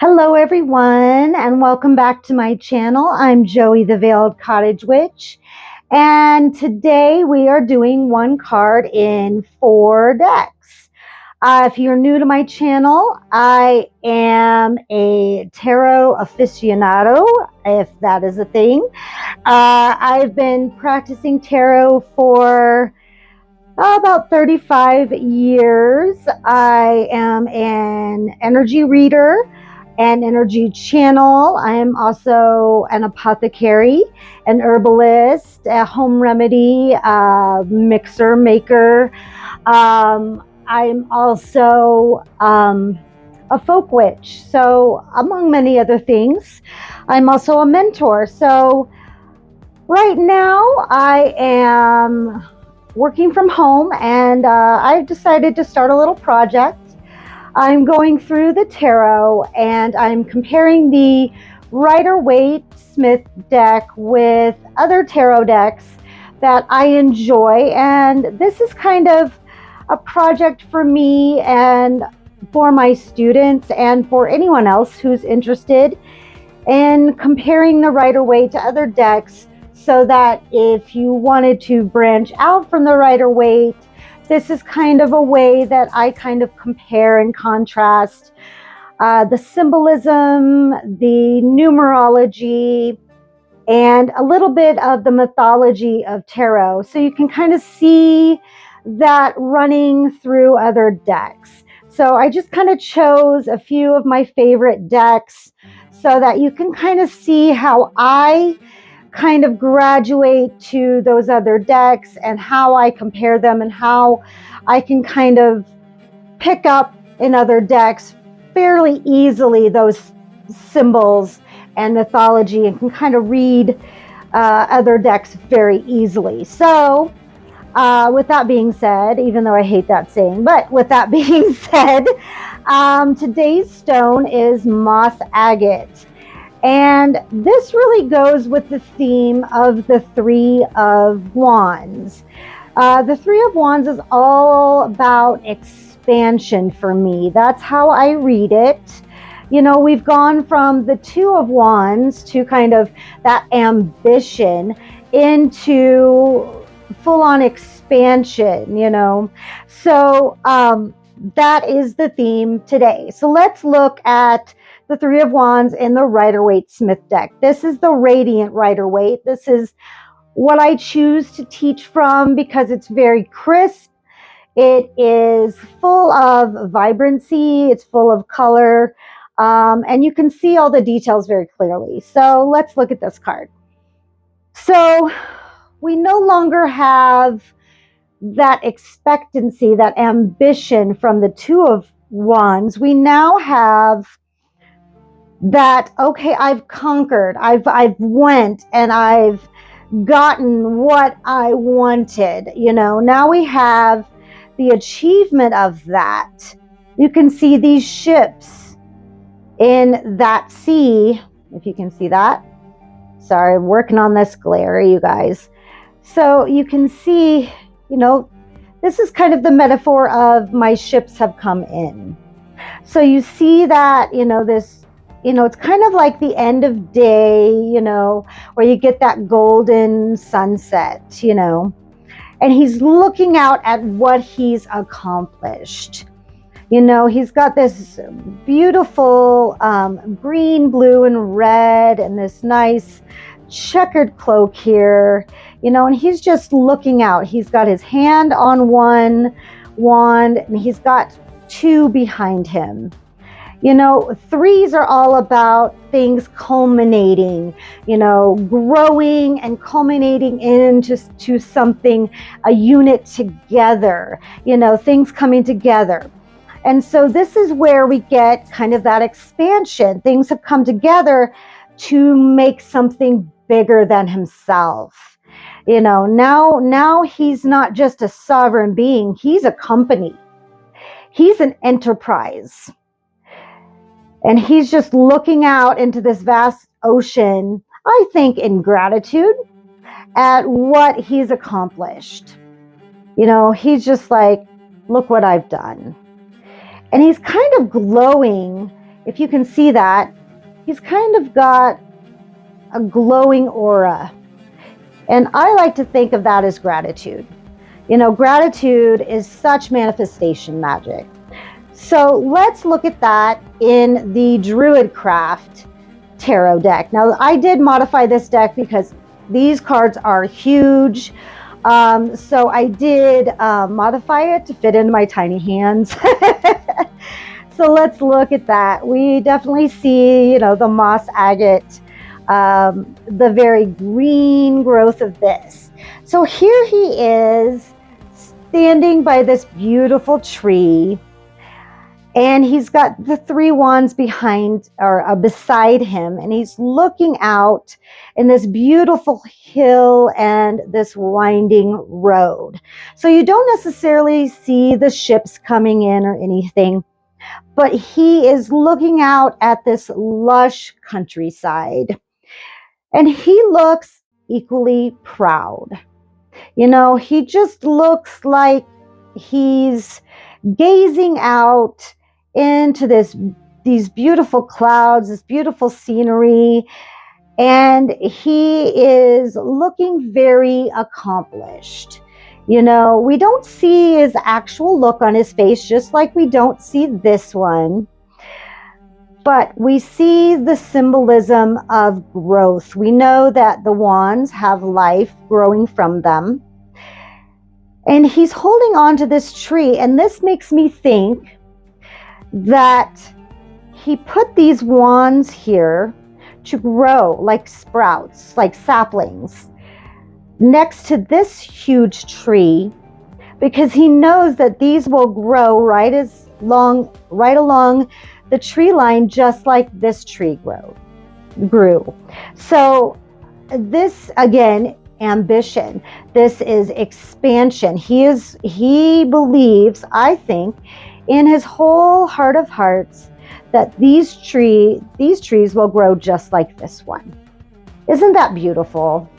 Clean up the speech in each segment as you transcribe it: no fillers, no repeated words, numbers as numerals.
Hello everyone, and welcome back to my channel. I'm Joey the Veiled Cottage Witch, and today we are doing one card in 4 decks. If you're new to my channel, I am a tarot aficionado, if that is a thing. I've been practicing tarot for about 35 years. I am an energy reader, an energy channel. I am also an apothecary, an herbalist, a home remedy mixer maker. I'm also a folk witch, so among many other things. I'm also a mentor. So right now I am working from home, and I've decided to start a little project. I'm going through the tarot and I'm comparing the Rider-Waite Smith deck with other tarot decks that I enjoy, and this is kind of a project for me and for my students and for anyone else who's interested in comparing the Rider-Waite to other decks, so that if you wanted to branch out from the Rider-Waite, this is kind of a way that I kind of compare and contrast the symbolism, the numerology, and a little bit of the mythology of tarot. So you can kind of see that running through other decks. So I just kind of chose a few of my favorite decks so that you can kind of see how I kind of graduate to those other decks and how I compare them and how I can kind of pick up in other decks fairly easily those symbols and mythology, and can kind of read other decks very easily. So with that being said, even though I hate that saying, but with that being said, today's stone is moss agate. And this really goes with the theme of the Three of Wands. The Three of Wands is all about expansion for me. That's how I read it. You know, we've gone from the Two of Wands to kind of that ambition into full-on expansion, you know. So that is the theme today. So let's look at the Three of Wands in the Rider-Waite Smith deck. This is the Radiant Rider-Waite. This is what I choose to teach from because it's very crisp. It is full of vibrancy. It's full of color. And you can see all the details very clearly. So let's look at this card. So we no longer have that expectancy, that ambition from the Two of Wands. We now have that, okay, I've conquered, I've went and I've gotten what I wanted, you know. Now we have the achievement of that. You can see these ships in that sea, if you can see that. Sorry, I'm working on this glare, you guys. So you can see, you know, this is kind of the metaphor of my ships have come in. So you see that, you know, this, you know, it's kind of like the end of day, you know, where you get that golden sunset, you know, and he's looking out at what he's accomplished. You know, he's got this beautiful green, blue, and red, and this nice checkered cloak here, you know, and he's just looking out. He's got his hand on one wand, and he's got two behind him. You know, threes are all about things culminating, you know, growing and culminating into something, a unit together, you know, things coming together. And so this is where we get kind of that expansion. Things have come together to make something bigger than himself. You know, now he's not just a sovereign being, he's a company. He's an enterprise. And he's just looking out into this vast ocean, I think in gratitude at what he's accomplished. You know, he's just like, look what I've done. And he's kind of glowing if you can see that, he's kind of got a glowing aura. And I like to think of that as gratitude. You know, gratitude is such manifestation magic. So let's look at that in the Druid Craft Tarot deck. Now, I did modify this deck because these cards are huge. So I did modify it to fit into my tiny hands. So let's look at that. We definitely see, you know, the moss agate, the very green growth of this. So here he is standing by this beautiful tree, and he's got the 3 wands behind or beside him, and he's looking out in this beautiful hill and this winding road. So you don't necessarily see the ships coming in or anything, but he is looking out at this lush countryside, and he looks equally proud. You know, he just looks like he's gazing out into these beautiful clouds, this beautiful scenery, and he is looking very accomplished. You know, we don't see his actual look on his face, just like we don't see this one, but we see the symbolism of growth. We know that the wands have life growing from them. And he's holding on to this tree. And this makes me think that he put these wands here to grow like sprouts, like saplings, next to this huge tree, because he knows that these will grow right along the tree line, just like this tree grew. So this, again, ambition. This is expansion. He believes, I think, in his whole heart of hearts, that these trees will grow just like this one. Isn't that beautiful?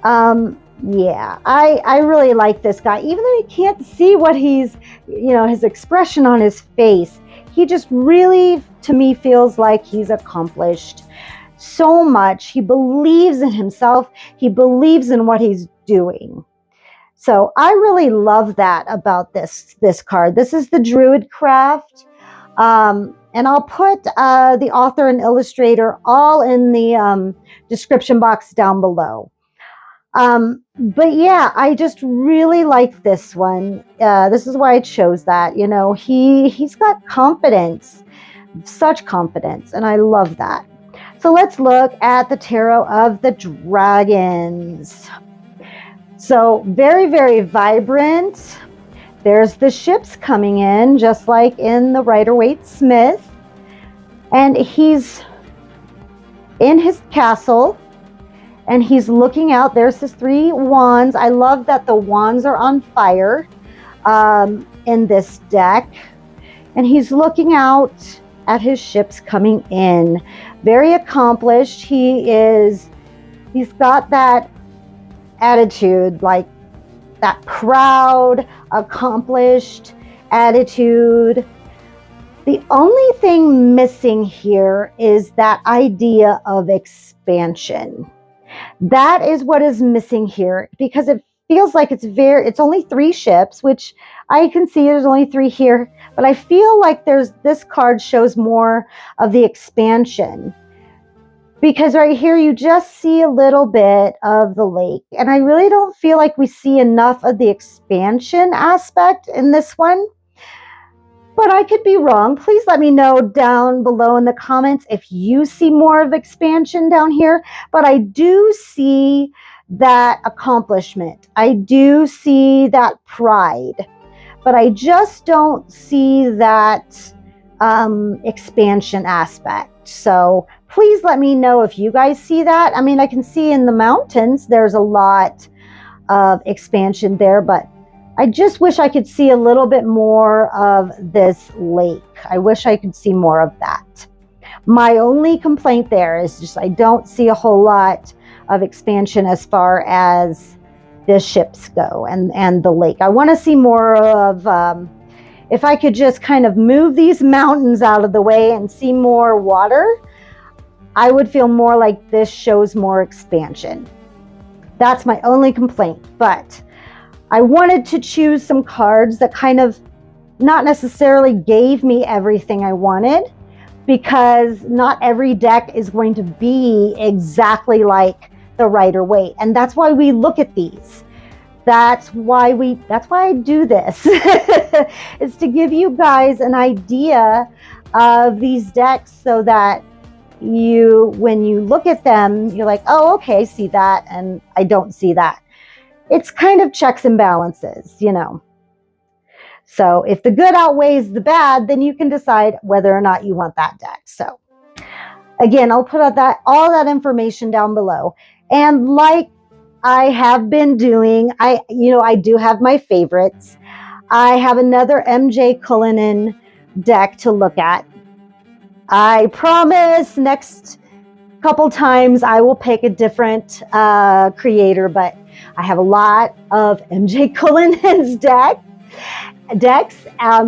Yeah, I really like this guy. Even though you can't see what he's, you know, his expression on his face, he just really, to me, feels like he's accomplished so much. He believes in himself. He believes in what he's doing. So I really love that about this card. This is the Druid Craft. And I'll put the author and illustrator all in the description box down below. But yeah, I just really like this one. This is why I chose that. You know, he's got confidence, such confidence, and I love that. So let's look at the Tarot of the Dragons. So very, very vibrant. There's the ships coming in, just like in the Rider-Waite Smith. And he's in his castle, and he's looking out. There's his 3 wands. I love that the wands are on fire in this deck. And he's looking out at his ships coming in. Very accomplished. He's got that attitude, like that proud, accomplished attitude. The only thing missing here is that idea of expansion. That is what is missing here, because it feels like it's only 3 ships, which I can see there's only 3 here, but I feel like this card shows more of the expansion, because right here you just see a little bit of the lake, and I really don't feel like we see enough of the expansion aspect in this one. But I could be wrong. Please let me know down below in the comments if you see more of expansion down here. But I do see that accomplishment. I do see that pride. But I just don't see that expansion aspect. So please let me know if you guys see that. I mean, I can see in the mountains there's a lot of expansion there, but I just wish I could see a little bit more of this lake. I wish I could see more of that. My only complaint there is just I don't see a whole lot of expansion as far as the ships go and the lake. I want to see more of, if I could just kind of move these mountains out of the way and see more water, I would feel more like this shows more expansion. That's my only complaint. But I wanted to choose some cards that kind of not necessarily gave me everything I wanted, because not every deck is going to be exactly like the Rider-Waite. And that's why we look at these. That's why I do this. It's to give you guys an idea of these decks so that when you look at them, you're like, oh, okay, I see that, and I don't see that. It's kind of checks and balances, you know. So if the good outweighs the bad, then you can decide whether or not you want that deck. So again, I'll put all that information down below. And like I have been doing, I do have my favorites. I have another MJ Cuillinane deck to look at. I promise next couple times I will pick a different creator, but I have a lot of MJ Cuillinane's decks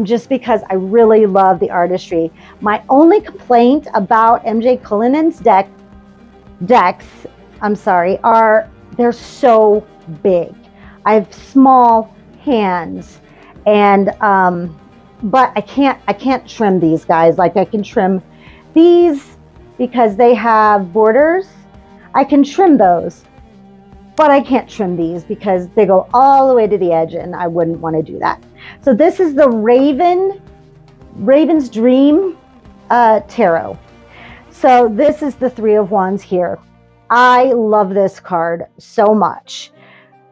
just because I really love the artistry. My only complaint about MJ Cuillinane's decks, are they're so big. I have small hands, and but I can't trim these guys. Like I can trim these because they have borders. I can trim those, but I can't trim these because they go all the way to the edge, and I wouldn't want to do that. So this is the Raven's Dream Tarot. So this is the Three of Wands here. I love this card so much.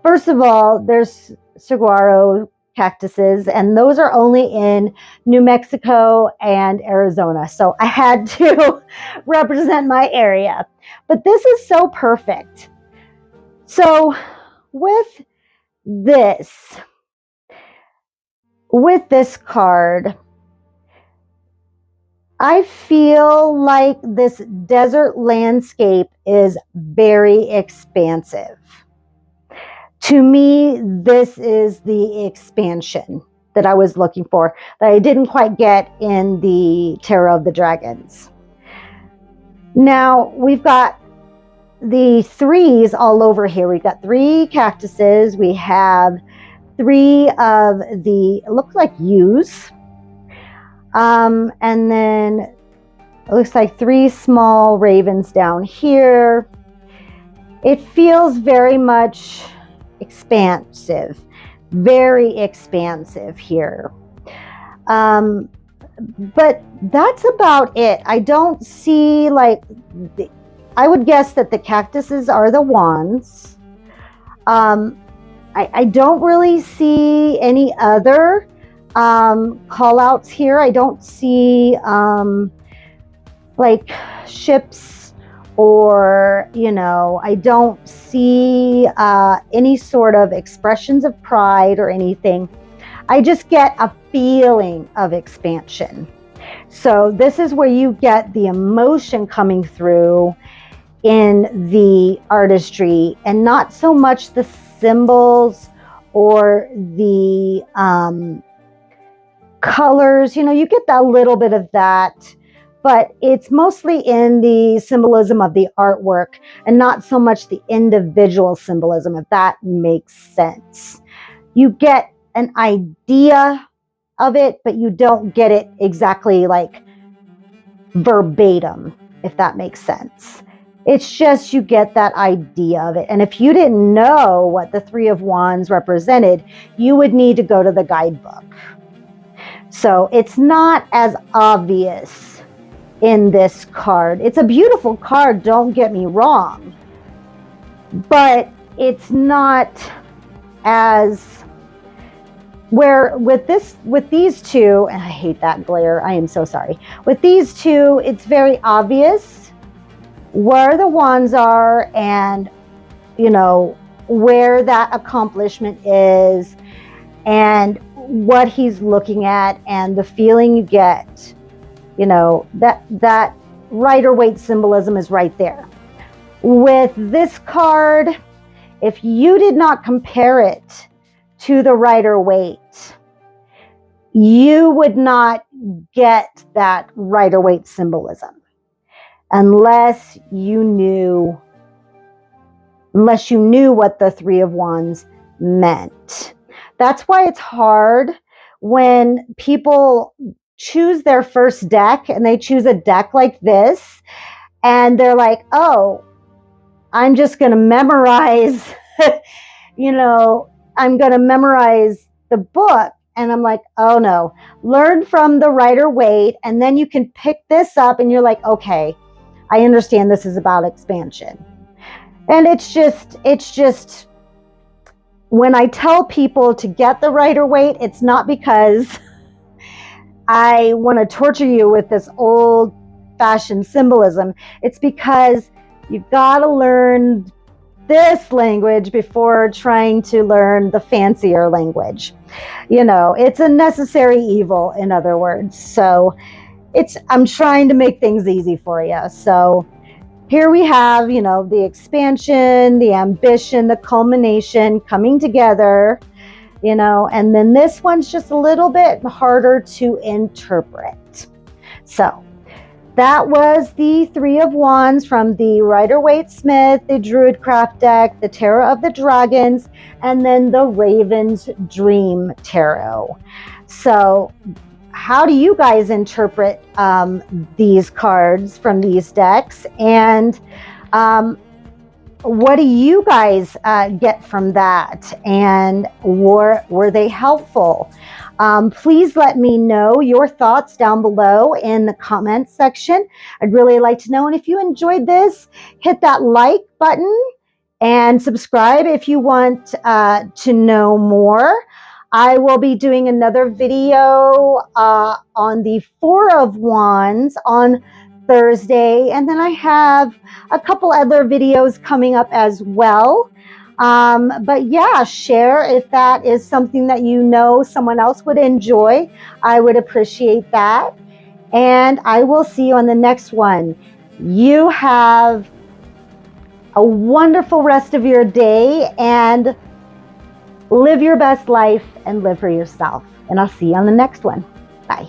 First of all, there's saguaro cactuses, and those are only in New Mexico and Arizona. So I had to represent my area. But this is so perfect. So with this card, I feel like this desert landscape is very expansive. To me, this is the expansion that I was looking for, that I didn't quite get in the Tarot of the Dragons. Now, we've got the threes all over here. We've got 3 cactuses. We have 3 of the, it looks like yews. And then it looks like 3 small ravens down here. It feels very much expansive, very expansive here. But that's about it. I don't see, like, I would guess that the cactuses are the wands. I don't really see any other call outs here. I don't see like ships, or I don't see any sort of expressions of pride or anything. I just get a feeling of expansion. So this is where you get the emotion coming through in the artistry, and not so much the symbols or the colors. You get that little bit of that, but it's mostly in the symbolism of the artwork and not so much the individual symbolism, if that makes sense. You get an idea of it, but you don't get it exactly like verbatim, if that makes sense. It's just you get that idea of it. And if you didn't know what the Three of Wands represented, you would need to go to the guidebook. So it's not as obvious in this card. It's a beautiful card, don't get me wrong, but it's not as, where with these two, and I hate that glare, I am so sorry. With these two, it's very obvious where the wands are, and where that accomplishment is, and what he's looking at, and the feeling you get. That Rider-Waite symbolism is right there. With this card, if you did not compare it to the Rider-Waite, you would not get that Rider-Waite symbolism unless you knew what the Three of Wands meant. That's why it's hard when people choose their first deck and they choose a deck like this and they're like, oh, I'm just going to memorize, I'm going to memorize the book. And I'm like, oh no, learn from the Rider-Waite, and then you can pick this up and you're like, okay, I understand this is about expansion. And it's just, when I tell people to get the Rider-Waite, it's not because I want to torture you with this old-fashioned symbolism. It's because you've got to learn this language before trying to learn the fancier language. It's a necessary evil, in other words. So I'm trying to make things easy for you. So here we have, the expansion, the ambition, the culmination coming together, and then this one's just a little bit harder to interpret. So that was the Three of Wands from the Rider-Waite Smith, the Druid Craft deck, the Tarot of the Dragons, and then the Raven's Dream Tarot. So how do you guys interpret these cards from these decks? And what do you guys get from that? And were they helpful? Please let me know your thoughts down below in the comments section. I'd really like to know. And if you enjoyed this, hit that like button and subscribe if you want to know more. I will be doing another video on the Four of Wands on Thursday. And then I have a couple other videos coming up as well. But yeah, share if that is something that someone else would enjoy. I would appreciate that. And I will see you on the next one. You have a wonderful rest of your day and live your best life and live for yourself. And I'll see you on the next one. Bye.